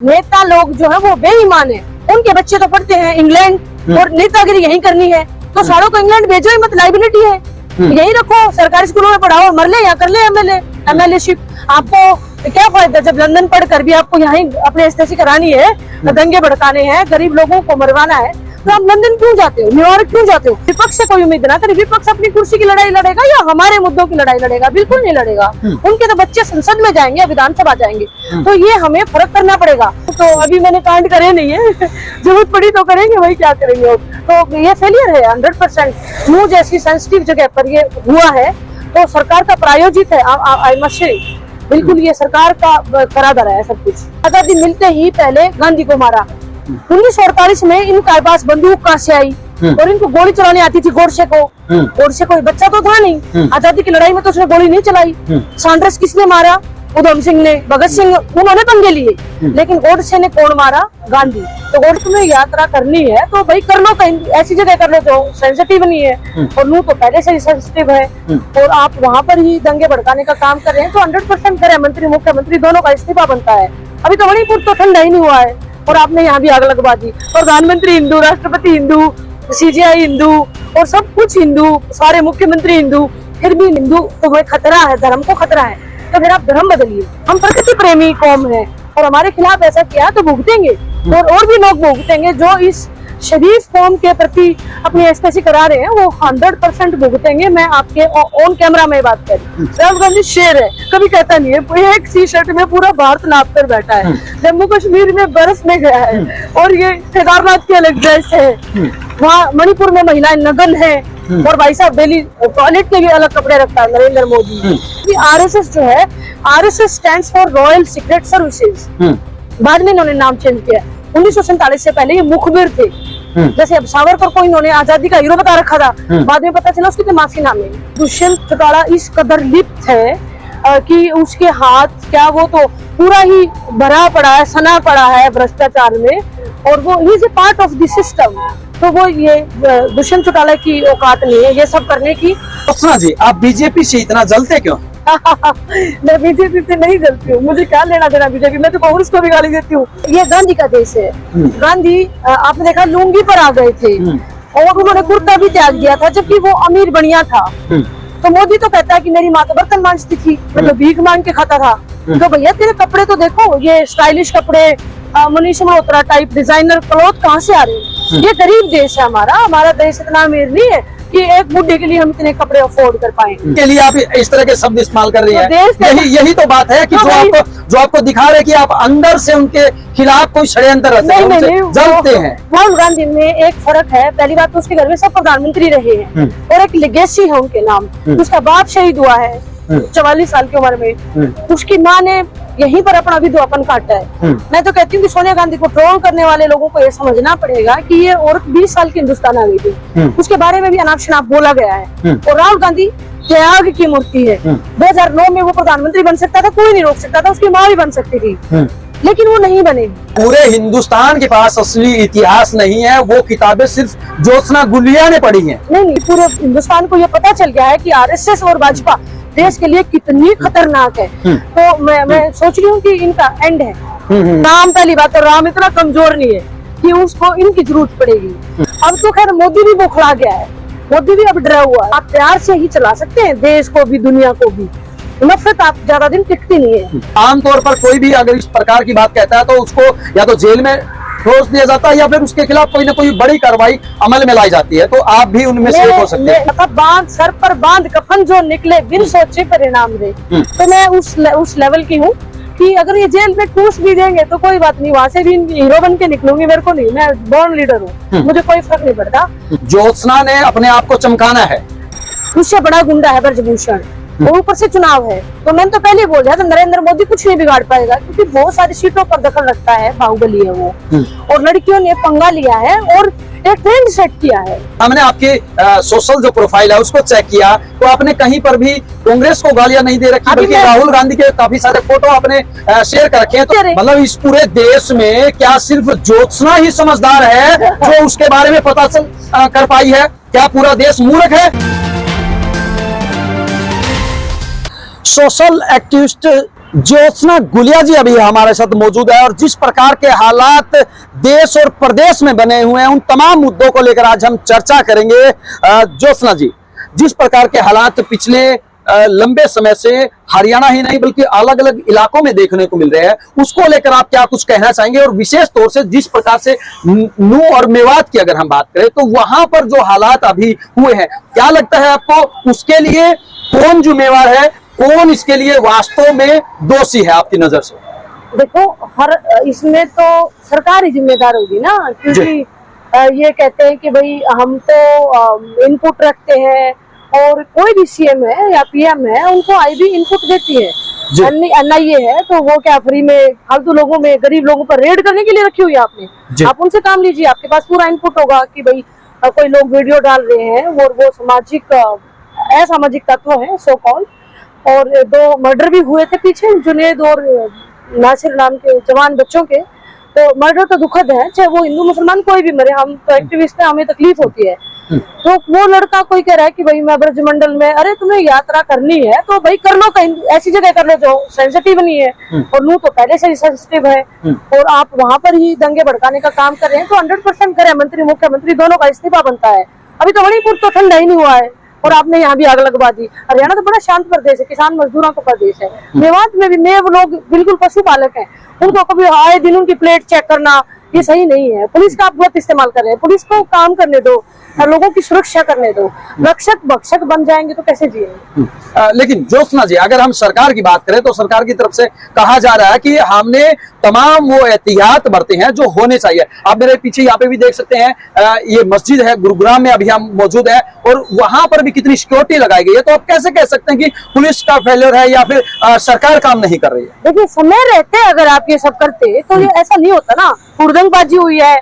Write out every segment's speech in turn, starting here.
नेता लोग जो है वो बेईमान है। उनके बच्चे तो पढ़ते हैं इंग्लैंड और नेतागिरी यहीं करनी है तो सारों को इंग्लैंड भेजो ही मत, लाइबिलिटी है, यही रखो, सरकारी स्कूलों में पढ़ाओ, मर ले या कर ले एमएलए शिप। आपको क्या फायदा जब लंदन पढ़कर भी आपको यहाँ अपने एसएससी करानी है, दंगे भड़काने हैं, गरीब लोगों को मरवाना है, तो आप लंदन क्यों जाते हो, न्यूयॉर्क क्यों जाते हो? विपक्ष से कोई उम्मीद ना करे। विपक्ष अपनी कुर्सी की लड़ाई लड़ेगा या हमारे मुद्दों की लड़ाई लड़ेगा? बिल्कुल नहीं लड़ेगा। उनके तो बच्चे संसद में जाएंगे, विधानसभा जाएंगे, तो ये हमें फर्क करना पड़ेगा। तो अभी मैंने कांड करे नहीं है, जरूरत पड़ी तो करेंगे, वही क्या करेंगे। तो ये फेलियर है 100%। मुंह जैसी सेंसिटिव जगह पर ये हुआ है तो सरकार का प्रायोजित है। आई मस्ट से बिल्कुल ये सरकार का करा धरा है सब कुछ। आजादी मिलते ही पहले गांधी को मारा। 1948 में इनके पास बंदूक कहाँ से आई और इनको गोली चलाने आती थी गोडसे को। गोडसे कोई बच्चा तो था नहीं, आजादी की लड़ाई में तो उसने गोली नहीं चलाई। सैंडर्स किसने मारा? उधम सिंह ने, भगत सिंह, उन्होंने पंगे लिए, लेकिन गोडसे ने कौन मारा? गांधी। तो गोडसे में यात्रा करनी है तो भाई कर लो, कहीं ऐसी जगह कर लो जो सेंसिटिव नहीं है, और नू तो पहले से ही सेंसिटिव है, और आप वहाँ पर ही दंगे भड़काने का काम कर रहे हैं। तो 100% गृह मंत्री मुख्यमंत्री दोनों का इस्तीफा बनता है। अभी तो मणिपुर तो ठंडा ही नहीं हुआ है और आपने यहाँ भी आग लगवा दी। प्रधानमंत्री हिंदू, राष्ट्रपति हिंदू, सीजीआई हिंदू और सब कुछ हिंदू, सारे मुख्यमंत्री हिंदू, फिर भी हिंदू तो भाई खतरा है, धर्म को खतरा है। तो फिर आप धर्म बदलिए। हम प्रकृति प्रेमी कौम है और हमारे खिलाफ ऐसा किया तो भुगतेंगे, और भी लोग भुगतेंगे जो इस शरीफ कौम के प्रति अपनी एसपीसी करा रहे हैं, वो 100% भुगतेंगे। मैं आपके ऑन कैमरा में बात कर रही हूँ। राहुल गांधी शेर है, कभी कहता नहीं है। एक टी शर्ट में पूरा भारत नाप कर बैठा है, जम्मू कश्मीर में बरस में गया है और ये केदारनाथ की अलग ड्रेस है, वहाँ मणिपुर में महिलाएं नग्न है, और भाई साहब डेली टॉयलेट के भी अलग कपड़े रखता है नरेंद्र मोदी। आरएसएस जो है, RSS stands for royal secret services. बाद में इन्होंने नाम चेंज किया। 1947 से पहले ये मुखबिर थे। जैसे अब सावरकर को इन्होंने आजादी का हीरो बता रखा था, बाद में पता चला उसकी तो माफी नाम है। दुष्यंत चौटाला इस कदर लिप्त है कि उसके हाथ क्या, वो तो पूरा ही भरा पड़ा है, सना पड़ा है भ्रष्टाचार में, और वो is a part of the system. तो वो ये दुष्यंत चौटाला की औकात नहीं है ये सब करने की। ज्योत्सना जी, आप बीजेपी से इतना जलते क्यों? मैं बीजेपी से नहीं जलती हूँ, मुझे क्या लेना देना बीजेपी, मैं तो कांग्रेस को भी गाली देती हूँ। ये गांधी का देश है। गांधी आपने देखा लुंगी पर आ गए थे और उन्होंने कुर्ता भी त्याग दिया था, जबकि वो अमीर बढ़िया था। तो मोदी तो कहता है कि मेरी माँ तो बर्तन मांजती थी, मैं तो भीख मांग के खाता था। तो भैया तेरे कपड़े तो देखो, ये स्टाइलिश कपड़े, Manish Malhotra type designer cloth कहाँ से आ रहे हैं? ये गरीब देश है हमारा देश इतना अमीर नहीं है कि एक बुढ़े के लिए हम इतने कपड़े अफोर्ड कर पाएंगे। के लिए आप इस तरह के शब्द इस्तेमाल कर रही हैं। यही तो बात है कि जो आपको दिखा रहे कि आप अंदर से उनके खिलाफ कोई षड्यंत्र रचते हैं, जलते हैं। राहुल गांधी में एक फर्क है। पहली बात तो उसके घर में सब प्रधानमंत्री रहे हैं और एक लेगेसी है उनके नाम। उसका बाप शहीद हुआ है 44 साल की उम्र में, उसकी माँ ने यहीं पर अपना विधवापन काटा है। मैं तो कहती हूँ कि सोनिया गांधी को ट्रोल करने वाले लोगों को ये समझना पड़ेगा कि ये औरत 20 साल की हिंदुस्तान आ गई थी, उसके बारे में भी अनाप शनाप बोला गया है। और राहुल गांधी त्याग की मूर्ति है। 2009 में वो प्रधानमंत्री बन सकता था, कोई नहीं रोक सकता था, उसकी माँ भी बन सकती थी, लेकिन वो नहीं बने। पूरे हिंदुस्तान के पास असली इतिहास नहीं है, वो किताबें सिर्फ ज्योत्सना गुलिया ने पढ़ी हैं। नहीं, पूरे हिंदुस्तान को ये पता चल गया है कि आरएसएस और भाजपा देश के लिए कितनी खतरनाक है। तो मैं सोच रही हूँ कि इनका एंड है। राम, पहली बात तो राम इतना कमजोर नहीं है कि उसको इनकी जरूरत पड़ेगी। अब तो खैर मोदी भी बौखला गया है, मोदी भी अब डरा हुआ है। आप प्यार से ही चला सकते हैं देश को भी, दुनिया को भी। नफरत आप ज्यादा दिन टिकती नहीं है। आमतौर पर कोई भी अगर इस प्रकार की बात कहता है तो उसको या तो जेल में ठोस दिया जाता है या फिर उसके खिलाफ कोई ना कोई बड़ी कार्रवाई अमल में लाई जाती है। तो आप भी उनमें से एक हो सकते हैं। मतलब बांध सर पर बांध कफन जो निकले बिन सोचे परिणाम दे। तो मैं उस लेवल की हूँ कि अगर ये जेल में ठूस भी देंगे तो कोई बात नहीं, वहाँ से भी हीरो बन के निकलूंगी। मेरे को नहीं, मैं बॉर्न लीडर हूँ, मुझे कोई फर्क नहीं पड़ता। ज्योत्सना ने अपने आप को चमकाना है, उससे बड़ा गुंडा है ब्रजभूषण, और ऊपर से चुनाव है। तो मैंने तो पहले बोल दिया था नरेंद्र मोदी कुछ नहीं बिगाड़ पाएगा, क्योंकि बहुत सारी सीटों पर दखल रखता है, बाहुबली है वो, और लड़कियों ने पंगा लिया है और एक ट्रेंड सेट किया है। हमने आपकी सोशल जो प्रोफाइल है उसको चेक किया तो आपने कहीं पर भी कांग्रेस को गालियां नहीं दे रखी, बल्कि राहुल गांधी के काफी सारे फोटो आपने शेयर कर रखे हैं। तो मतलब इस पूरे देश में क्या सिर्फ ज्योत्सना ही समझदार है जो उसके बारे में पता कर पाई है? क्या पूरा देश मूर्ख है? सोशल एक्टिविस्ट ज्योत्सना गुलिया जी अभी हमारे साथ मौजूद है और जिस प्रकार के हालात देश और प्रदेश में बने हुए हैं उन तमाम मुद्दों को लेकर आज हम चर्चा करेंगे। ज्योत्सना जी, जिस प्रकार के हालात पिछले लंबे समय से हरियाणा ही नहीं बल्कि अलग अलग इलाकों में देखने को मिल रहे हैं, उसको लेकर आप क्या कुछ कहना चाहेंगे? और विशेष तौर से जिस प्रकार से नूह और मेवात की अगर हम बात करें तो वहां पर जो हालात अभी हुए हैं, क्या लगता है आपको उसके लिए कौन जिम्मेवार है, कौन इसके लिए वास्तव में दोषी है आपकी नजर से? देखो, हर इसमें तो सरकार ही जिम्मेदार होगी ना, क्योंकि ये कहते हैं कि भाई हम तो इनपुट रखते हैं और कोई भी सीएम है या पीएम है उनको आईबी इनपुट देती है। एनआईए है तो वो क्या फ्री में फालतू लोगों में गरीब लोगों पर रेड करने के लिए रखी हुई है आपने? आप उनसे काम लीजिए, आपके पास पूरा इनपुट होगा कि भाई कोई लोग वीडियो डाल रहे हैं और वो सामाजिक असामाजिक तत्व है सो कॉल, और 2 मर्डर भी हुए थे पीछे, जुनेद और नासिर नाम के जवान बच्चों के। तो मर्डर तो दुखद है, चाहे वो हिंदू मुसलमान कोई भी मरे, हम तो एक्टिविस्ट हैं, हमें तकलीफ होती है। तो वो लड़का कोई कह रहा है कि भाई मैं ब्रजमंडल में, अरे तुम्हें यात्रा करनी है तो भाई कर लो, कहीं ऐसी जगह कर लो जो सेंसिटिव नहीं है, और नूह तो पहले से ही सेंसिटिव है, और आप वहां पर ही दंगे भड़काने का काम कर रहे हैं। तो 100% गृह मंत्री मुख्यमंत्री दोनों का इस्तीफा बनता है। अभी तो मणिपुर तो ठंडा ही नहीं हुआ है और आपने यहाँ भी आग लगवा दी। हरियाणा तो बड़ा शांत प्रदेश है, किसान मजदूरों का प्रदेश है। मेवात में भी मेव लोग बिल्कुल पशुपालक हैं, उनको कभी आए दिन उनकी प्लेट चेक करना ये सही नहीं है। पुलिस का आप गलत इस्तेमाल कर रहे हैं, पुलिस को काम करने दो, लोगों की सुरक्षा करने दो। रक्षक भक्षक बन जाएंगे तो कैसे जिएंगे? लेकिन ज्योत्सना जी, अगर हम सरकार की बात करें तो सरकार की तरफ से कहा जा रहा है कि हमने तमाम वो एहतियात बरते हैं जो होने चाहिए। आप मेरे पीछे यहाँ पे भी देख सकते हैं, ये मस्जिद है गुरुग्राम में, अभी हम मौजूद है और वहां पर भी कितनी सिक्योरिटी लगाई गई है। तो आप कैसे कह सकते हैं कि पुलिस का फेलियर है या फिर सरकार काम नहीं कर रही है? देखिए, समय रहते अगर आप ये सब करते तो ये ऐसा नहीं होता ना। हुड़दंगबाजी हुई है,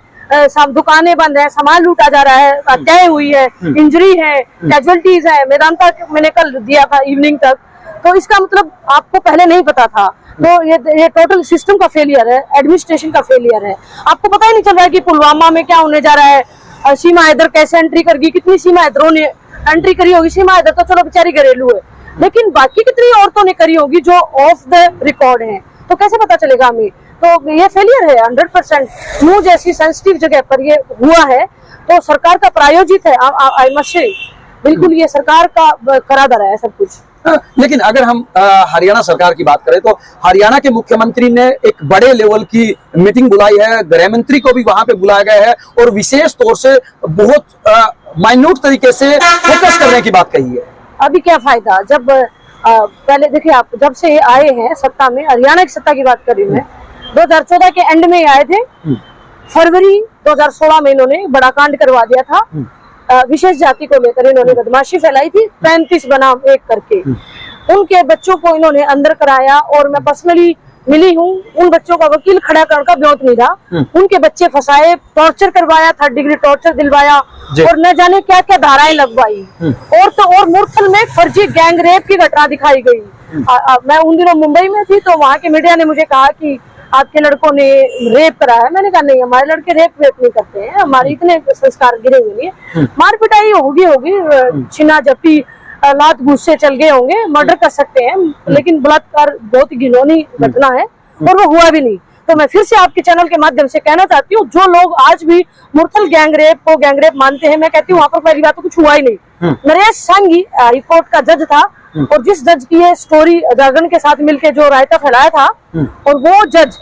सब दुकानें बंद है, सामान लूटा जा रहा है, हत्याएं हुई है, इंजरी है, कैजुअलिटीज है। मेदांता मैंने कल दिया था इवनिंग तक, तो इसका मतलब आपको पहले नहीं पता था। तो ये टोटल सिस्टम का फेलियर है, एडमिनिस्ट्रेशन का फेलियर है। आपको पता ही नहीं चल रहा है कि पुलवामा में क्या होने जा रहा है। सीमा हैदर कैसे एंट्री कर गई, कितनी सीमा हैदरों ने एंट्री करी होगी। सीमा हैदर तो चलो बेचारी घरेलू है, लेकिन बाकी कितनी औरतों ने करी होगी जो ऑफ द रिकॉर्ड है, तो कैसे पता चलेगा हमें? तो ये फेलियर है 100%। नूह जैसी सेंसिटिव जगह पर ये हुआ है तो सरकार का प्रायोजित है। आई मस्ट से बिल्कुल ये सरकार का करा धरा है सब कुछ। लेकिन अगर हम हरियाणा सरकार की बात करें तो हरियाणा के मुख्यमंत्री ने एक बड़े लेवल की मीटिंग बुलाई है, गृह मंत्री को भी वहां पे बुलाया गया है और विशेष तौर से बहुत माइन्यूट तरीके से फोकस करने की बात कही है। अभी क्या फायदा, जब पहले देखिए, आप जब से आए हैं सत्ता में, हरियाणा की सत्ता की बात कर रही हूँ मैं, 2014 के एंड में आए थे। फरवरी 2016 में इन्होंने बड़ा कांड करवा दिया था। विशेष जाति को लेकर इन्होंने बदमाशी फैलाई थी, 35 बनाम 1 करके। उनके बच्चों को इन्होंने अंदर कराया और मैं पर्सनली मिली हूँ। उन बच्चों का वकील खड़ा करने का ब्योंत नहीं था। उनके बच्चे फंसाए, टॉर्चर करवाया, 3rd डिग्री टॉर्चर दिलवाया और न जाने क्या क्या धाराएं लगवाई। और तो और मुरथल में फर्जी गैंग रेप की घटना दिखाई गई। मैं उन दिनों मुंबई में थी तो वहाँ के मीडिया ने मुझे कहा कि आपके लड़कों ने रेप करा है। मैंने कहा नहीं, हमारे लड़के रेप नहीं करते हैं, हमारे इतने संस्कार गिरे हुए नहीं है। मार पिटाई होगी, छिना झपटी, लात गुस्से चल गए होंगे, मर्डर कर सकते हैं, लेकिन बलात्कार बहुत घिनौनी घटना है और वो हुआ भी नहीं। तो मैं फिर से आपके चैनल के माध्यम से कहना चाहती हूँ, जो लोग आज भी मुरथल गैंगरेप को गैंगरेप मानते हैं, मैं कहती हूँ वहाँ पर पहली बात तो कुछ हुआ ही नहीं। नरेश संघी हाईकोर्ट का जज था और जिस जज की ये स्टोरी जागरण के साथ मिलकर जो रायता फैलाया था, और वो जज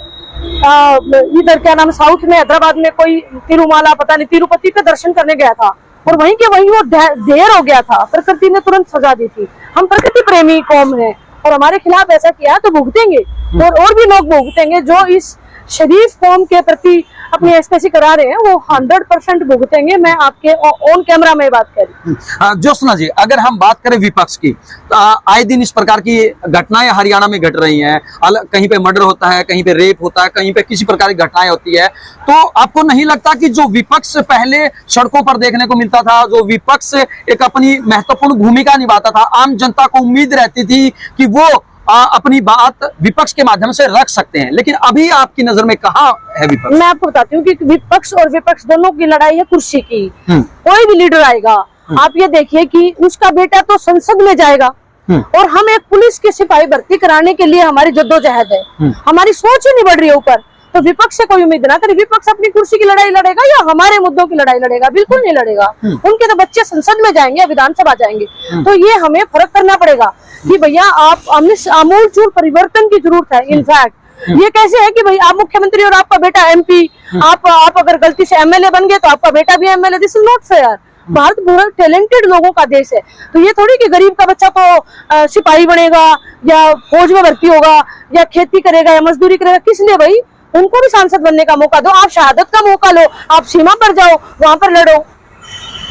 इधर क्या नाम, साउथ में हैदराबाद में कोई तिरुमाला पता नहीं तिरुपति पे दर्शन करने गया था और वहीं के वहीं वो ढेर हो गया था। प्रकृति ने तुरंत सजा दी थी। हम प्रकृति प्रेमी कौम है और हमारे खिलाफ ऐसा किया तो भुगतेंगे, और भी लोग भुगतेंगे जो इस शरीफ कौम के प्रति अपनी एस्पेसी करा रहे हैं, वो 100% भुगतेंगे। मैं आपके ऑन कैमरा में बात करी। ज्योत्सना जी, अगर हम बात करें विपक्ष की, तो आए दिन इस प्रकार की घटनाएं हरियाणा में घट रही हैं। कहीं पे मर्डर होता है, कहीं पे रेप होता है, कहीं पे किसी प्रकार की घटनाएं होती है। तो आपको नहीं लगता कि जो विपक्ष पहले सड़कों पर देखने को मिलता था, जो विपक्ष एक अपनी महत्वपूर्ण भूमिका निभाता था, आम जनता को उम्मीद रहती थी कि वो अपनी बात विपक्ष के माध्यम से रख सकते हैं, लेकिन अभी आपकी नजर में कहाँ है विपक्ष? मैं आपको बताती हूँ कि विपक्ष और विपक्ष दोनों की लड़ाई है कुर्सी की। कोई भी लीडर आएगा, आप ये देखिए कि उसका बेटा तो संसद में जाएगा, और हम एक पुलिस के सिपाही भर्ती कराने के लिए हमारी जद्दोजहद है, हमारी सोच ही नहीं बढ़ रही है ऊपर। तो विपक्ष से कोई उम्मीद ना करे, विपक्ष अपनी कुर्सी की लड़ाई लड़ेगा या हमारे मुद्दों की लड़ाई लड़ेगा, बिल्कुल नहीं लड़ेगा। उनके तो बच्चे संसद में जाएंगे या विधानसभा जाएंगे। तो ये हमें फर्क करना पड़ेगा कि भैया आप हमें आमूल चूल परिवर्तन की जरूरत है। इनफैक्ट ये कैसे है कि भाई आप मुख्यमंत्री और आपका बेटा MP, आप अगर गलती से MLA बन गए तो आपका बेटा भी MLA। This is not fair. Bharat बहुत टैलेंटेड लोगों का देश है। तो ये थोड़ी कि गरीब का बच्चा तो सिपाही बनेगा या फौज में भर्ती होगा या खेती करेगा या मजदूरी करेगा। किस लिए भाई? उनको भी सांसद बनने का मौका दो, आप शहादत का मौका लो, आप सीमा पर जाओ, वहां पर लड़ो।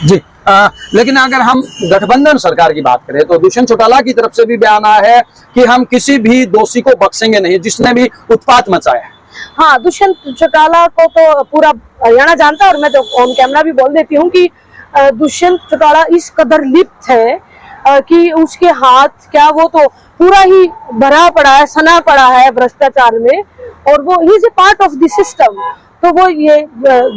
जी लेकिन अगर हम गठबंधन सरकार की बात करें तो दुष्यंत चौटाला की तरफ से भी बयान आया है कि हम किसी भी दोषी को बख्शेंगे नहीं जिसने भी उत्पात मचाया है। हाँ, दुष्यंत चौटाला को तो पूरा हरियाणा जानता है और मैं तो ऑन कैमरा भी बोल देती हूँ कि दुष्यंत चौटाला इस कदर लिप्त है कि उसके हाथ क्या, वो तो पूरा ही भरा पड़ा है, सना पड़ा है भ्रष्टाचार में, और वो he is a part of the system. तो वो ये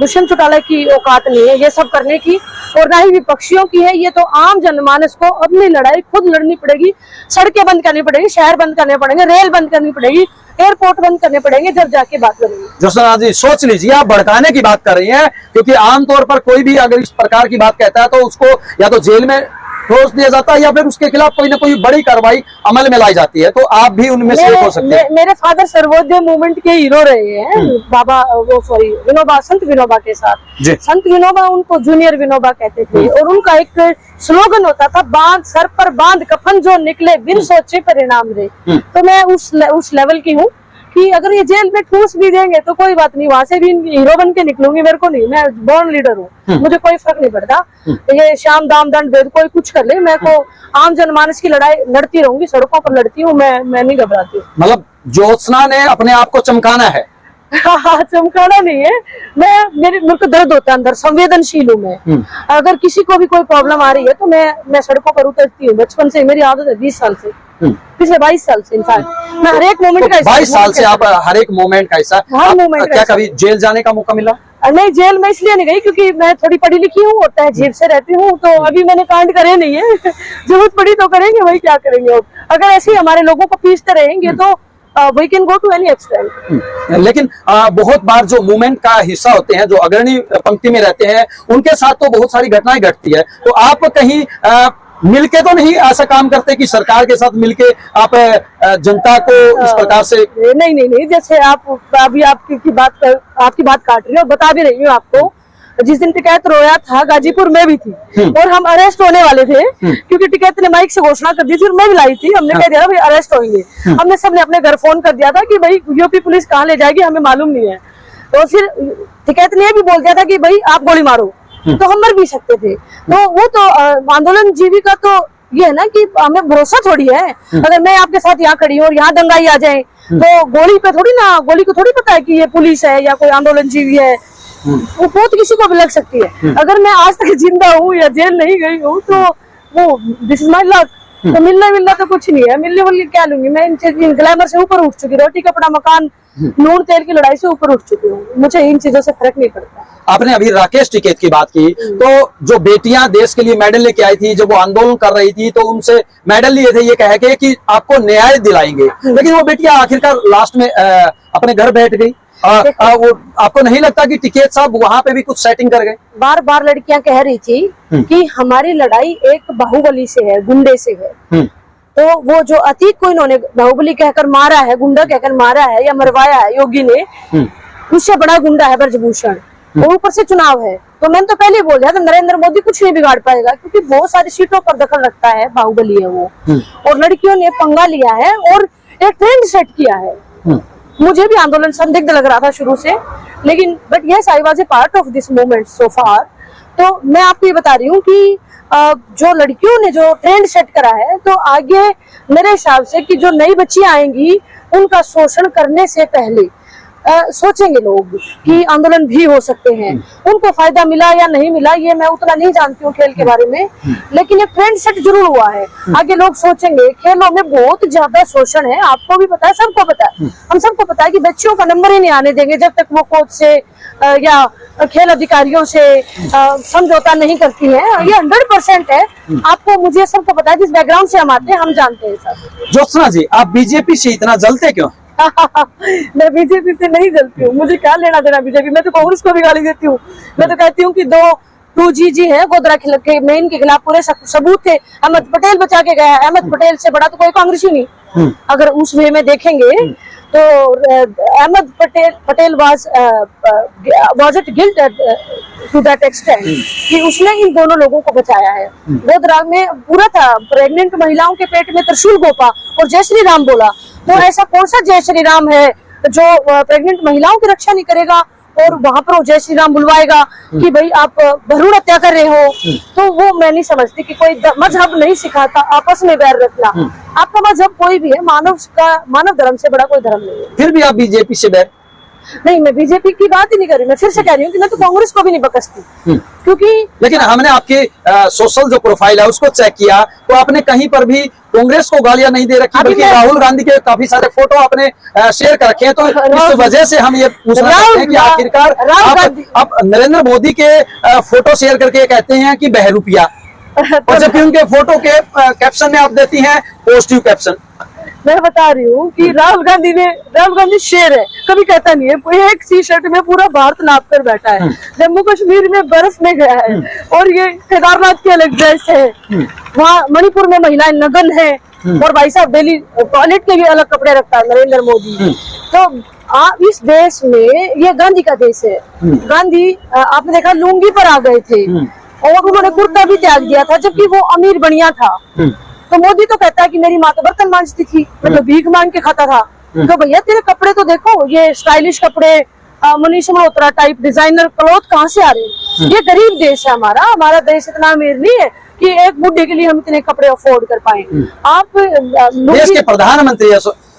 दुष्यंत चौटाला की औकात नहीं है ये सब करने की, और ना ही विपक्षियों की है। ये तो आम जनमानस को अपनी लड़ाई खुद लड़नी पड़ेगी। सड़कें बंद करनी पड़ेगी, शहर बंद करने पड़ेंगे, रेल बंद करनी पड़ेगी, एयरपोर्ट बंद करने पड़ेंगे, जब जाके बात करेंगे। ज्योत्सना जी सोच लीजिए, आप भड़काने की बात कर रही हैं, क्योंकि आमतौर पर कोई भी अगर इस प्रकार की बात कहता है तो उसको या तो जेल में ठोस दिया जाता है या फिर उसके खिलाफ कोई ना कोई बड़ी कार्रवाई अमल में लाई जाती है। तो आप भी उनमें से एक हो सकते हैं। मेरे फादर सर्वोदय मूवमेंट के हीरो रहे हैं, बाबा वो सॉरी विनोबा, संत विनोबा के साथ। संत विनोबा, उनको जूनियर विनोबा कहते थे, और उनका एक स्लोगन होता था, बांध सर पर बांध कफन जो निकले बिन सोचे परिणाम रे। तो मैं उस लेवल की हूँ कि अगर ये जेल में ठूस भी देंगे तो कोई बात नहीं, वहां से भी हीरो बन के निकलूंगी। मेरे को नहीं, मैं बॉर्न लीडर हूँ, मुझे कोई फर्क नहीं पड़ता। ये शाम दाम दंड भेद कोई कुछ कर ले, मैं को आम जनमानस की लड़ाई लड़ती रहूंगी, सड़कों पर लड़ती हूँ, मैं नहीं घबराती। मतलब ज्योत्सना ने अपने आप को चमकाना है। हाँ, चमकाना नहीं है, मेरे को दर्द होता है अंदर, संवेदनशील हूँ मैं। अगर किसी को भी कोई प्रॉब्लम आ रही है तो मैं सड़कों पर उतरती हूँ। बचपन से मेरी आदत है, 20 साल से, पिछले 22 साल से इनफैक्ट मैं हर एक मोमेंट का 22 साल से आप हर एक मोमेंट का हिस्सा। क्या कभी जेल जाने का मौका मिला? नहीं, जेल में इसलिए नहीं गई क्योंकि मैं थोड़ी पढ़ी लिखी हूँ और तहजीब से रहती हूँ। तो अभी मैंने कांड करे नहीं है। जरूरत पड़ी तो करेंगे, भाई क्या करेंगे। और अगर ऐसे ही हमारे लोगों को पीसते रहेंगे तो we can go to any extent। लेकिन बहुत बार जो मूवमेंट का हिस्सा होते हैं, जो अग्रणी पंक्ति में रहते हैं, उनके साथ तो बहुत सारी घटनाएं घटती है। तो आप कहीं मिलके तो नहीं ऐसा काम करते कि सरकार के साथ मिलके आप जनता को इस प्रकार से? नहीं, जैसे आप अभी आपकी बात काट रही हो, बता भी रही हूँ आपको। जिस दिन टिकैत रोया था गाजीपुर में भी थी और हम अरेस्ट होने वाले थे, क्योंकि टिकैत ने माइक से घोषणा कर दी थी और मैं भी लाई थी। हमने कह दिया भाई अरेस्ट होंगे। हमने सबने अपने घर फोन कर दिया था कि भाई यूपी पुलिस कहाँ ले जाएगी हमें मालूम नहीं है। तो फिर टिकैत ने भी बोल दिया था कि भाई आप गोली मारो, तो हम मर भी सकते थे। तो वो तो आंदोलन जीवी का तो ये है ना कि हमें भरोसा थोड़ी है। अगर मैं आपके साथ यहाँ खड़ी हूँ और यहाँ दंगाई आ जाए तो गोली को थोड़ी पता है कि ये पुलिस है या कोई आंदोलन जीवी है। वो बहुत किसी को भी लग सकती है। अगर मैं आज तक जिंदा हूँ या जेल नहीं गई हूँ तो वो दिस इज माई लक। तो मिलना तो कुछ नहीं है, मिलने वाली क्या लूंगी मैं। इन ग्लैमर से ऊपर उठ चुकी, रोटी कपड़ा मकान नून तेल की लड़ाई से ऊपर उठ चुकी हूँ। मुझे इन चीजों से फर्क नहीं पड़ता। आपने अभी राकेश टिकैत की बात की, तो जो बेटियां देश के लिए मेडल लेके आई थी, जब वो आंदोलन कर रही थी तो उनसे मेडल लिए थे ये कह के कि आपको न्याय दिलाएंगे, लेकिन वो बेटियां आखिरकार लास्ट में अपने घर बैठ गई। वो आपको नहीं लगता कि टिकैत साहब वहां पे भी कुछ सेटिंग कर गए? बार बार लड़कियां कह रही थी कि हमारी लड़ाई एक बाहुबली से है, गुंडे से है। तो वो जो अतीक को इन्होंने बाहुबली कहकर मारा है, गुंडा कहकर मारा है या मरवाया है योगी ने, उससे बड़ा गुंडा है ब्रजभूषण। और ऊपर से चुनाव है। तो मैंने तो पहले बोल दिया था नरेंद्र मोदी कुछ नहीं बिगाड़ पाएगा, क्योंकि बहुत सारी सीटों पर दखल रखता है, बाहुबली है वो। और लड़कियों ने पंगा लिया है और एक ट्रेंड सेट किया है। मुझे भी आंदोलन संदिग्ध लग रहा था शुरू से, लेकिन but yes I was a part of this movement so far. तो मैं आपको ये बता रही हूँ कि जो लड़कियों ने जो ट्रेंड सेट करा है, तो आगे मेरे हिसाब से कि जो नई बच्चियां आएंगी उनका शोषण करने से पहले सोचेंगे लोग कि आंदोलन भी हो सकते हैं। उनको फायदा मिला या नहीं मिला ये मैं उतना नहीं जानती हूँ खेल के बारे में, लेकिन ये ट्रेंड सेट जरूर हुआ है। आगे लोग सोचेंगे, खेलों में बहुत ज्यादा शोषण है, आपको भी पता है, सबको पता है, हम सबको पता है कि बच्चियों का नंबर ही नहीं आने देंगे जब तक वो कोच से या खेल अधिकारियों से समझौता नहीं करती है। ये 100% है, आपको मुझे सबको पता है, जिस बैकग्राउंड से हम आते हैं हम जानते हैं सब। ज्योत्सना जी, आप बीजेपी से इतना जलते क्यों? मैं बीजेपी से नहीं जलती हूँ, मुझे क्या लेना देना बीजेपी। मैं तो कांग्रेस को भी गाली देती हूँ। मैं तो कहती हूँ कि 2G है गोदरा के मेन के खिलाफ पूरे सबूत थे, अहमद पटेल बचा के गया है। अहमद पटेल से बड़ा तो कोई कांग्रेस ही नहीं। अगर उस वे में देखेंगे तो Ahmed Patel was it guilt to that extent कि उसने इन दोनों लोगों को बचाया है। गोदरा में पूरा था, प्रेग्नेंट महिलाओं के पेट में त्रिशूल गोपा और जय श्री राम बोला। तो ऐसा कौन सा जय श्री राम है जो प्रेग्नेंट महिलाओं की रक्षा नहीं करेगा और वहां पर वो जय श्री राम बुलवाएगा कि भाई आप भ्रूण हत्या कर रहे हो? तो वो मैं नहीं समझती कि कोई मजहब नहीं सिखाता आपस में बैर रखना। आपका मजहब कोई भी है, मानव धर्म से बड़ा कोई धर्म नहीं है। फिर भी आप बीजेपी से बैर? नहीं, मैं बीजेपी की बात ही नहीं कर रही। मैं फिर से कह रही हूँ कि मैं तो कांग्रेस को भी नहीं बकसती, क्योंकि लेकिन हमने आपके सोशल जो प्रोफाइल है उसको चेक किया तो आपने कहीं पर भी कांग्रेस को गालियां नहीं दे रखी, बल्कि राहुल गांधी के काफी सारे फोटो आपने शेयर कर रखे हैं। तो इस वजह से हम ये पूछना चाहते हैं कि आखिरकार आप नरेंद्र मोदी के फोटो शेयर करके कहते हैं कि बहरूपिया, और जबकि उनके फोटो के कैप्शन में आप देती हैं पॉजिटिव कैप्शन। मैं बता रही हूँ कि राहुल गांधी शेर है, कभी कहता नहीं है। एक टी शर्ट में पूरा भारत नाप कर बैठा है, जम्मू कश्मीर में बर्फ में गया है और ये केदारनाथ की अलग ड्रेस है, वहाँ मणिपुर में महिलाएं नग्न है और भाई साहब दिल्ली टॉयलेट के भी अलग कपड़े रखता है नरेंद्र मोदी। तो इस देश में ये गांधी का देश है। गांधी आपने देखा लुंगी पर आ गए थे और उन्होंने कुर्ता भी त्याग दिया था, जबकि वो अमीर बढ़िया था। तो मोदी तो कहता है कि मेरी माँ तो बर्तन मांजती थी, मैं तो भीख मांग के खाता था। तो भैया तेरे कपड़े तो देखो, ये स्टाइलिश कपड़े, Manish Malhotra type designer cloth कहाँ से आ रहे हैं? ये गरीब देश है हमारा देश इतना अमीर नहीं है कि एक बुढ़े के लिए हम इतने कपड़े अफोर्ड कर पाए। आप देश के प्रधानमंत्री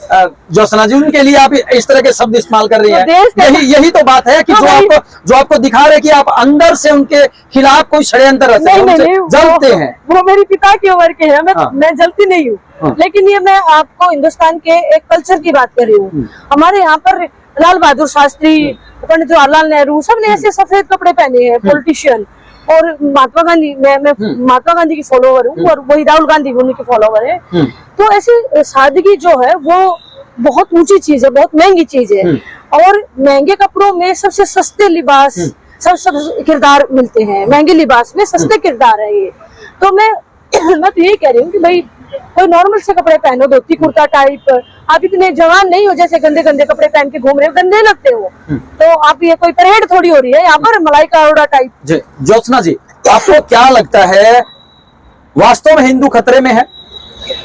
ज्योत्सना जी, उनके लिए आप इस तरह के शब्द इस्तेमाल कर रही हैं। यही तो बात है कि जो आपको दिखा रहे कि आप अंदर से उनके खिलाफ कोई षड्यंत्र रचते हैं, जलते हैं। वो मेरी पिता की उम्र के हैं, मैं जलती नहीं हूँ। लेकिन ये मैं आपको हिंदुस्तान के एक कल्चर की बात कर रही हूँ। हमारे यहाँ पर लाल बहादुर शास्त्री, पंडित जवाहरलाल नेहरू, सबने ऐसे सफेद कपड़े पहने हैं पॉलिटिशियन। और महात्मा गांधी, मैं महात्मा गांधी की फॉलोवर हूँ और वही राहुल गांधी भी उनकी फॉलोवर है। तो ऐसी सादगी जो है वो बहुत ऊंची चीज है, बहुत महंगी चीज है। और महंगे कपड़ों में सबसे सस्ते लिबास, सबसे किरदार मिलते हैं। महंगे लिबास में सस्ते किरदार है ये। तो मैं तो यही कह रही हूँ कि भाई कोई नॉर्मल से कपड़े पहनो, धोती कुर्ता टाइप। आप इतने जवान नहीं हो जैसे गंदे गंदे कपड़े पहन के घूम रहे हो, गंदे लगते हो। तो आप ये कोई परेड थोड़ी हो रही है यहाँ पर, मलाई का अरोड़ा टाइप। ज्योत्सना जी, आपको क्या लगता है वास्तव में हिंदू खतरे में है?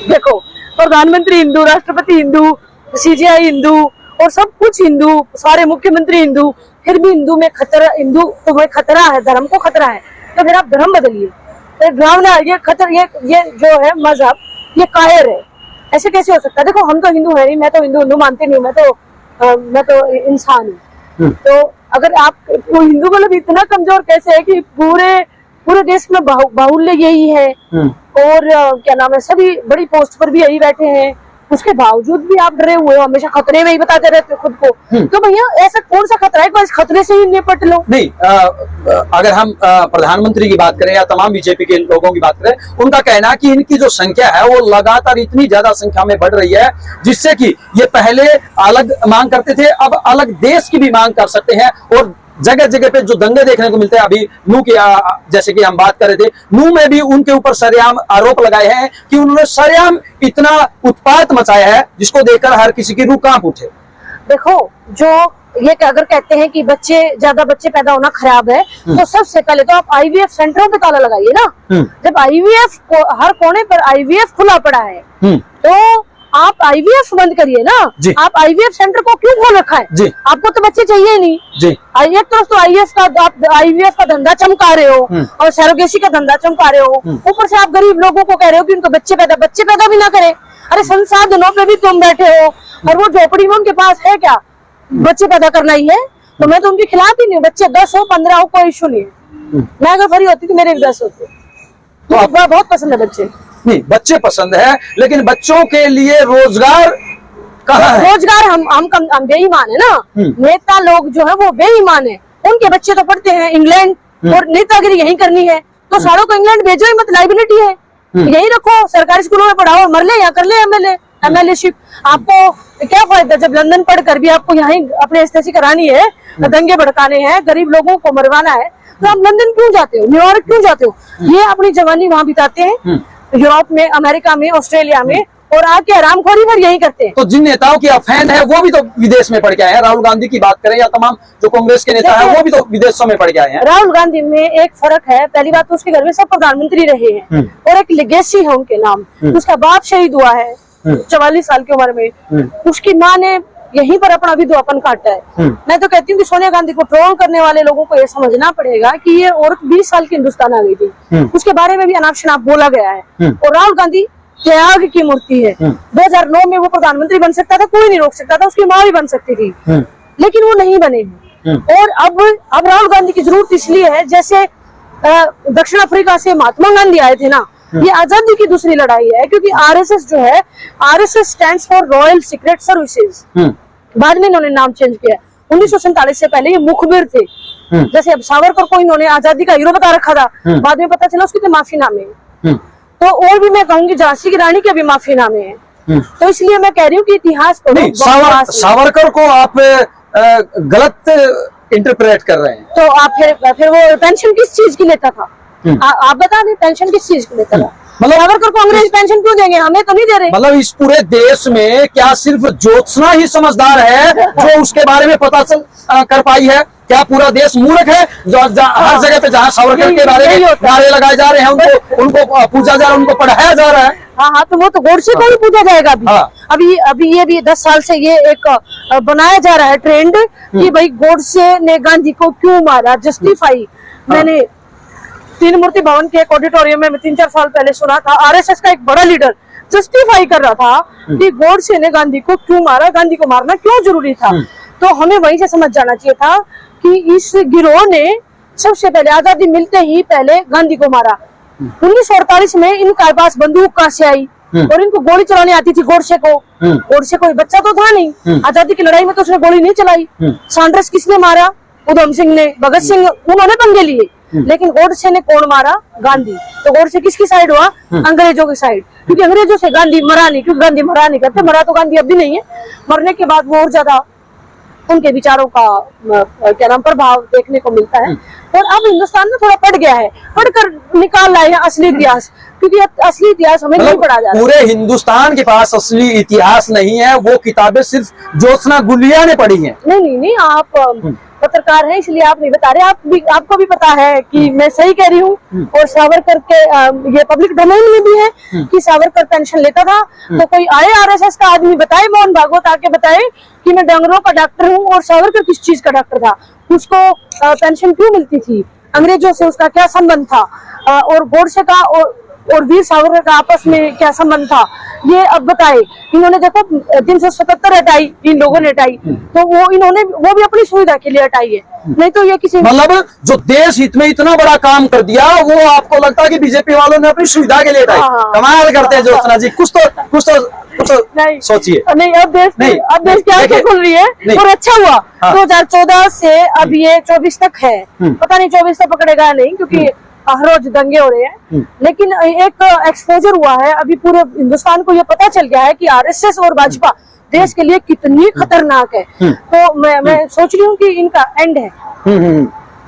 देखो, प्रधानमंत्री हिंदू, राष्ट्रपति हिंदू, CGI हिंदू और सब कुछ हिंदू, सारे मुख्यमंत्री हिंदू, फिर भी हिंदू में खतरा, हिंदू तो खतरा है, धर्म को खतरा है। तो फिर आप धर्म बदलिए। ड्रावना ये जो है मजहब, ये कायर है। ऐसे कैसे हो सकता है? देखो, हम तो हिंदू है नहीं, मैं तो हिंदू मानते नहीं, मैं तो इंसान हूँ। तो अगर आप हिंदू मतलब इतना कमजोर कैसे है कि पूरे देश में बाहुल्य यही है और क्या नाम है, सभी बड़ी पोस्ट पर भी यही बैठे हैं, उसके बावजूद भी आप डरे हुए हो, हमेशा खतरे में ही बताते रहते हो खुद को। तो भैया ऐसा कौन सा खतरा है, बस खतरे से ही निपट लो। नहीं, अगर हम प्रधानमंत्री की बात करें या तमाम बीजेपी के लोगों की बात करें, उनका कहना कि इनकी जो संख्या है वो लगातार इतनी ज्यादा संख्या में बढ़ रही है, जिससे कि ये पहले अलग मांग करते थे, अब अलग देश की भी मांग कर सकते हैं। और जगह जगह पे जो दंगे देखने को मिलते हैं, अभी नू की जैसे कि हम बात कर रहे थे, नू में भी उनके ऊपर सरेआम आरोप लगाए हैं कि उन्होंने सरेआम इतना उत्पात मचाया है जिसको देखकर हर किसी की रूह कांप उठे। देखो, जो ये अगर कहते हैं कि ज्यादा बच्चे पैदा होना खराब है, तो सबसे पहले तो आप IVF सेंटरों पे ताला लगाइए ना। जब IVF हर कोने पर IVF खुला पड़ा है, तो आप IVF बंद करिए ना। आप IVF सेंटर को क्यों खोल रखा है? आपको तो बच्चे चाहिए नहीं जी। एक तरफ तो IVF का धंधा चमका रहे हो और सैरोगेसी का धंधा चमका रहे हो, ऊपर से आप गरीब लोगों को कह रहे हो कि उनको बच्चे पैदा भी ना करे। अरे संसाधनों पे भी तुम बैठे हो और वो झोपड़ी में उनके पास है क्या? बच्चे पैदा करना ही है, तो मैं तो उनके खिलाफ ही नहीं हूँ। बच्चे 10 हो 15 हो कोई इशू नहीं है। मैं अगर फ्री होती तो मेरे भी 10 होते। तो आपको बहुत पसंद है बच्चे? नहीं, बच्चे पसंद है, लेकिन बच्चों के लिए रोजगार कहाँ है? रोजगार हम बेईमान है ना। नेता लोग जो है वो बेईमान है। उनके बच्चे तो पढ़ते हैं इंग्लैंड और नेतागिरी यहीं करनी है, तो सारों को इंग्लैंड भेजो ही मत, लाइबिलिटी है। यही रखो, सरकारी स्कूलों में पढ़ाओ, मर ले या कर ले एमएलए शिप। आपको क्या फायदा जब लंदन पढ़कर भी आपको यहाँ अपने एस्टेसी करानी है, दंगे भड़काने हैं, गरीब लोगों को मरवाना है, तो आप लंदन क्यों जाते हो, न्यूयॉर्क क्यों जाते हो? ये अपनी जवानी वहां बिताते हैं, यूरोप में, अमेरिका में, ऑस्ट्रेलिया में, और आके आरामखोरी भर यही करते हैं। तो जिन नेताओं की आप फैन है वो भी तो विदेश में पढ़ के आए हैं। राहुल गांधी की बात करें या तमाम जो कांग्रेस के नेता हैं वो भी तो विदेशों में पढ़ के आए हैं। राहुल गांधी में एक फर्क है, पहली बात तो उसके घर में सब प्रधानमंत्री रहे हैं और एक लेगेसी है उनके नाम। उसका बाप शहीद हुआ है 44 साल की उम्र में, उसकी माँ ने यहीं पर अपना विधवापन काटा है। मैं तो कहती हूँ कि सोनिया गांधी को ट्रोल करने वाले लोगों को ये समझना पड़ेगा कि ये औरत 20 साल की हिंदुस्तान आ गई थी, उसके बारे में भी अनाप शनाप बोला गया है। और राहुल गांधी त्याग की मूर्ति है। 2009 में वो प्रधानमंत्री बन सकता था, कोई नहीं रोक सकता था, उसकी माँ भी बन सकती थी, लेकिन वो नहीं बने। और अब राहुल गांधी की जरूरत इसलिए है, जैसे दक्षिण अफ्रीका से महात्मा गांधी आए थे ना, ये आजादी की दूसरी लड़ाई है, क्योंकि आरएसएस जो है, RSS stands for royal secret services. बाद में इन्होंने नाम चेंज किया। 1947 से पहले ये मुखबिर थे। जैसे अब सावरकर को इन्होंने आजादी का हीरो बता रखा था, बाद में पता चला उसके तो माफी नामे है। तो और भी मैं कहूंगी झांसी की रानी के भी माफी नामे है। तो इसलिए मैं कह रही हूँ कि इतिहास को सावरकर को आप गलत इंटरप्रेट कर रहे हैं। तो आप फिर वो पेंशन किस चीज की लेता था? आप बता दें, पेंशन किस चीज की लेता था? मतलब सावरकर को अंग्रेज पेंशन क्यों देंगे? हमें तो नहीं दे रहे। मतलब इस पूरे देश में क्या सिर्फ ज्योत्सना ही समझदार है जो उसके बारे में पता कर पाई है? क्या पूरा देश मूर्ख है जो हर जगह पे जहाँ सावरकर के बारे में नारे लगाए जा रहे हैं, उनको पूजा जा रहा है, उनको पढ़ाया जा रहा है? हाँ, तो वो तो गोडसे को भी पूछा जाएगा अभी ये भी 10 साल से ये एक बनाया जा रहा है ट्रेंड कि भाई गोडसे ने गांधी को क्यों मारा, जस्टिफाई। मैंने तीन मूर्ति भवन के एक ऑडिटोरियम में 3-4 साल पहले सुना था, आरएसएस का एक बड़ा लीडर जस्टिफाई कर रहा था कि गोडसे ने गांधी को क्यों मारा, गांधी को मारना क्यों जरूरी था। तो हमें वहीं से समझ जाना चाहिए था कि इस गिरोह ने सबसे पहले आजादी मिलते ही पहले गांधी को मारा। 1948 में इनके पास बंदूक कहाँ से आई और इनको गोली चलाने आती थी गोडसे को। गोडसे कोई बच्चा तो था नहीं, आजादी की लड़ाई में तो उसने गोली नहीं चलाई। सैंडर्स किसने मारा? उधम सिंह ने, भगत सिंह, उन्होंने पंगे लिए। लेकिन गोडसे ने कौन मारा? गांधी। तो गोडसे किसकी साइड हुआ? अंग्रेजों की साइड, क्योंकि अंग्रेजों से गांधी मरा नहीं, क्योंकि गांधी मरा नहीं करते, मरा तो गांधी अब भी नहीं है। मरने के बाद वो और ज्यादा उनके विचारों का क्या नाम प्रभाव देखने को मिलता है। और अब हिंदुस्तान में थोड़ा पढ़ गया है, पढ़कर निकाल लाए हैं असली इतिहास, क्योंकि असली इतिहास हमें नहीं पढ़ा जाता। पूरे हिंदुस्तान के पास असली इतिहास नहीं है, वो किताबें सिर्फ ज्योत्सना गुलिया ने पढ़ी हैं। नहीं, आप पत्रकार हैं इसलिए आप नहीं बता रहे, आपको भी पता है कि मैं सही कह रही हूँ। और सावरकर के ये पब्लिक डोमेन में भी है कि सावरकर पेंशन लेता था। तो कोई आए आरएसएस का आदमी बताए, मोहन भागवत आके बताए कि मैं डंगरों का डॉक्टर हूँ, और सावरकर किस चीज का डॉक्टर था, उसको पेंशन क्यों मिलती थी, अंग्रेजों से उसका क्या संबंध था, और गोडसे का और वीर सावरकर का आपस में क्या संबंध था, ये अब बताए। इन्होंने देखो 377 हटाई, इन लोगों ने हटाई, तो वो भी अपनी सुविधा के लिए हटाई है, नहीं तो ये किसी मतलब जो देश हित में इतना बड़ा काम कर दिया, वो आपको लगता है कि बीजेपी वालों ने अपनी सुविधा के लिए हटाई? कमाल करते हैं ज्योत्सना जी, कुछ तो सोचिए। नहीं, अब देश क्या खुल रही है। और अच्छा हुआ 2014 से अब ये 24 तक है, पता नहीं 24 तक पकड़ेगा नहीं, क्योंकि हर रोज दंगे हो रहे हैं। लेकिन एक एक्सपोजर हुआ है, अभी पूरे हिंदुस्तान को ये पता चल गया है कि आरएसएस और भाजपा देश के लिए कितनी खतरनाक है। तो मैं सोच रही हूँ कि इनका एंड है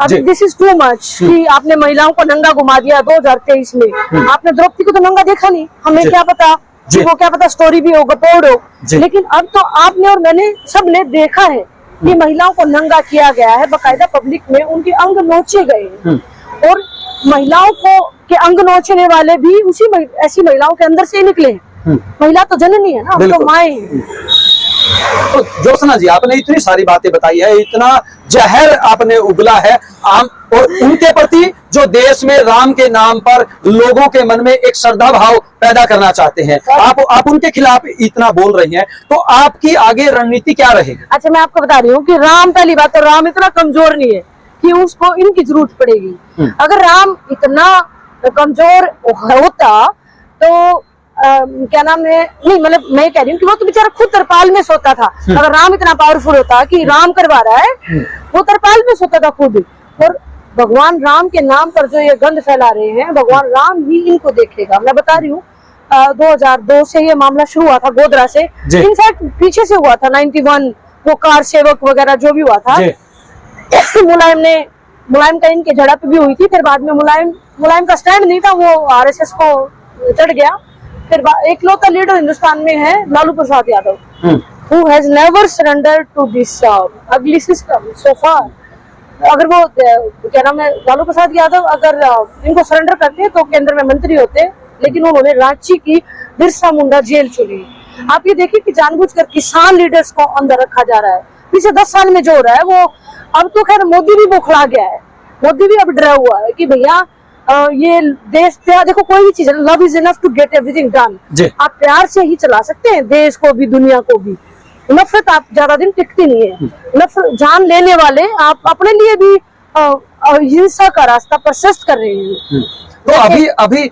अभी। दिस इज टू मच कि आपने महिलाओं को नंगा घुमा दिया 2023 में। आपने द्रौपदी को तो नंगा देखा नहीं, हमें क्या पता वो क्या पता स्टोरी भी हो, गपोड़ हो। लेकिन अब तो आपने और मैंने सबने देखा है कि महिलाओं को नंगा किया गया है, बाकायदा पब्लिक में उनके अंग नोचे गए हैं। और महिलाओं को के अंग नोचने वाले भी ऐसी महिलाओं के अंदर से निकले हैं। महिला तो जननी है ना, तो माए हैं। तो ज्योत्सना जी, आपने इतनी सारी बातें बताई है, इतना जहर आपने उगला है आम और उनके प्रति जो देश में राम के नाम पर लोगों के मन में एक श्रद्धा भाव पैदा करना चाहते हैं, आप उनके खिलाफ इतना बोल रही हैं, तो आपकी आगे रणनीति क्या रहेगी? अच्छा, मैं आपको बता रही हूँ कि राम, पहली बात तो राम इतना कमजोर नहीं है कि उसको इनकी जरूरत पड़ेगी। अगर राम इतना कमजोर होता तो क्या नाम है, नहीं मतलब मैं कह रही हूँ कि वो तो बेचारा खुद तरपाल में सोता था। अगर राम इतना पावरफुल होता कि राम करवा रहा है, वो तरपाल में सोता था खुद। और भगवान राम के नाम पर जो ये गंद फैला रहे हैं, भगवान राम ही इनको देखेगा। मैं बता रही हूँ 2002 से ये मामला शुरू हुआ था गोधरा से, इनफैक्ट पीछे से हुआ था 91, वो कार सेवक वगैरह जो भी हुआ था। मुलायम का इनके झड़प भी हुई थी, फिर बाद में मुलायम का स्टैंड नहीं था, वो आरएसएस को चढ़ गया। फिर एक लौता लीडर हिंदुस्तान में है Lalu Prasad Yadav, who has never surrendered to this ugly system so far। अगर वो क्या नाम है लालू प्रसाद यादव अगर इनको सरेंडर करते तो केंद्र में मंत्री होते, लेकिन उन्होंने रांची की बिरसा मुंडा जेल चुनी। आप ये देखिए कि जानबूझकर किसान लीडर्स को अंदर रखा जा रहा है। पिछले 10 साल में जो हो रहा है वो, अब तो खैर मोदी भी बौखला गया है, मोदी भी अब डरा हुआ है कि भैया ये देश प्यार, देखो कोई भी चीज है, love is enough to get everything done. आप प्यार से ही चला सकते हैं देश को भी, दुनिया को भी। नफरत आप ज्यादा दिन टिकती नहीं है। नफरत जान लेने वाले आप अपने लिए भी हिंसा का रास्ता प्रशस्त कर रहे हैं। तो अभी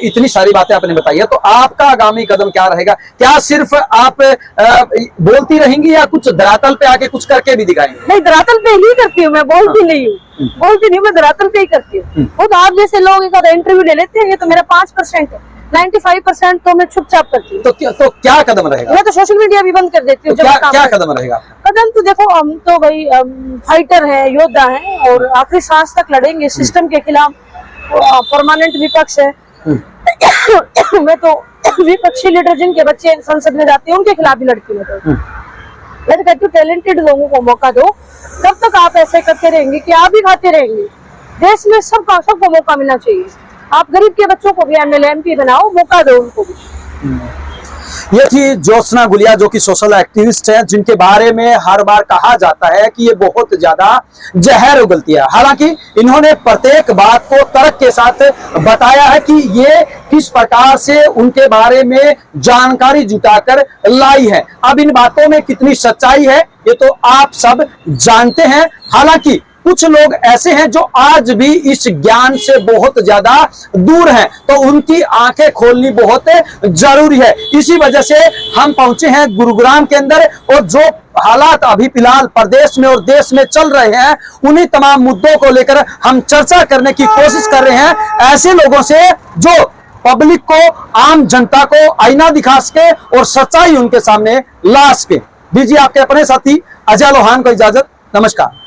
इतनी सारी बातें आपने बताई है, तो आपका आगामी कदम क्या रहेगा? क्या सिर्फ आप बोलती रहेंगी या कुछ धरातल पे आके कुछ करके भी दिखाएंगे? नहीं, धरातल पे ही करती हूँ मैं, बोलती नहीं हूँ, मैं धरातल पे ही करती हूँ। वो तो आप जैसे लोग एक इंटरव्यू ले लेते हैं, ये तो मेरा 5% है, 95% तो मैं चुपचाप करती हूँ। तो क्या कदम रहेगा? मैं तो सोशल मीडिया भी बंद कर देती हूँ। तो क्या कदम रहेगा? कदम तो देखो, हम तो भाई फाइटर है, योद्धा है और आखिरी सांस तक लड़ेंगे सिस्टम के खिलाफ। परमानेंट विपक्ष है। मैं तो विपक्षी लीडर जिनके बच्चे संसद में जाते हैं उनके खिलाफ भी लड़ती हूँ। मैं तो कहती हूँ टैलेंटेड लोगों को मौका दो। कब तक आप ऐसे करते रहेंगे कि आप ही खाते रहेंगे? देश में सबको मौका मिलना चाहिए। आप गरीब के बच्चों को भी एमएलए एमपी बनाओ, मौका दो उनको भी। ये थी ज्योत्सना गुलिया, जो कि सोशल एक्टिविस्ट हैं, जिनके बारे में हर बार कहा जाता है कि ये बहुत ज्यादा जहर उगलती है। हालांकि इन्होंने प्रत्येक बात को तर्क के साथ बताया है कि ये किस प्रकार से उनके बारे में जानकारी जुटाकर लाई है। अब इन बातों में कितनी सच्चाई है ये तो आप सब जानते हैं। हालांकि कुछ लोग ऐसे हैं जो आज भी इस ज्ञान से बहुत ज्यादा दूर हैं, तो उनकी आंखें खोलनी बहुत जरूरी है। इसी वजह से हम पहुंचे हैं गुरुग्राम के अंदर, और जो हालात अभी फिलहाल प्रदेश में और देश में चल रहे हैं, उन्हीं तमाम मुद्दों को लेकर हम चर्चा करने की कोशिश कर रहे हैं ऐसे लोगों से जो पब्लिक को, आम जनता को आईना दिखा सके और सच्चाई उनके सामने ला सके। दीजिए आपके अपने साथी अजय लोहान को इजाजत। नमस्कार।